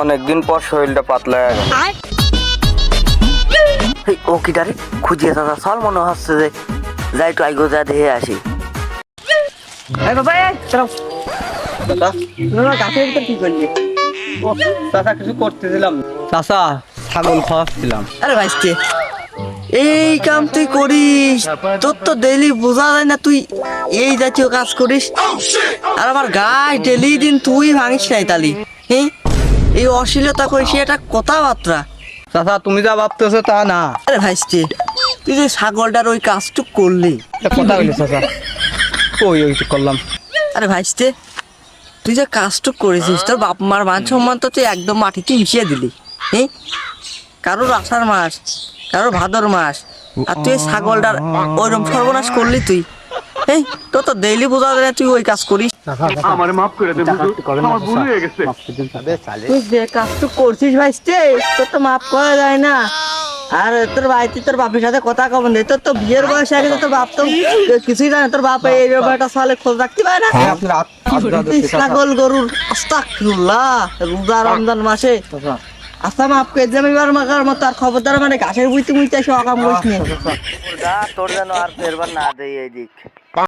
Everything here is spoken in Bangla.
অনেকদিন পর শরীরটা পাতলা হয়ে গেল। ও কিটারে খুঁজিয়ে দাদা চল মনে হচ্ছে যে যাই একটু আইগো যা দেখে আসি। গাছের ভিতর কি করলি? চাচা কিছু করতেছিলাম চাচা, ছাগল খাওয়াচ্ছিলাম। আরে ভাইস্তে এই কাম তুই করিস, তোর তো ডেইলি বোঝা যায় না তুই এই জাতীয় কাজ করিস। আর আমার গায়ে ডেইলি দিন তুই ভাঙিস নাই তালি। হ্যাঁ এই অশ্লীলতা করিস, এটা কথাবার্তা। চাচা তুমি যা ভাবতেছো তা না। আরে ভাইস্তে তুই যে ছাগলটার ওই কাজটুক করলি, কথা বলি চাচা, ওই করলাম। আরে ভাইস্তে তুই যে কাজটুক করেছিস তোর বাপ মার মান সম্মান তো তুই একদম মাটিতে মিশিয়ে দিলি। হ্যাঁ কারোর আষাঢ় মাস, কারোর ভাদর মাস, আর তুই এই ছাগলটার ওইরকম সর্বনাশ করলি তুই। এই তোর তো ডেইলি বোঝা যায় না তুই ওই কাজ করিস। আমার মাফ করে দেন হুজুর, আমার ভুল হয়ে গেছে। তুই যে কাজটুক করছিস ভাইস্তে তোর তো মাফ করা যায় না। আর তোর বাড়িতে তোর বাপের সাথে কথা কব নেই, তোর তো বিয়ের বয়স আগে তোর বাপ তো কিছুই জানে, তোর বাপ এই ব্যাপারটা সালে খোঁজ রাখতে পারে না। এই ছাগল গরুর আস্তাগফিরুল্লাহ, রোজা রমজান মাসে আচ্ছা মাফ করে দিলাম এবার মাকার মতো। আর খবরদার মানে ঘাসের বুইতে মুইতে এসে অকাম করিস নি। তোর যেন আর ফেরবার না দেয় এই দিক।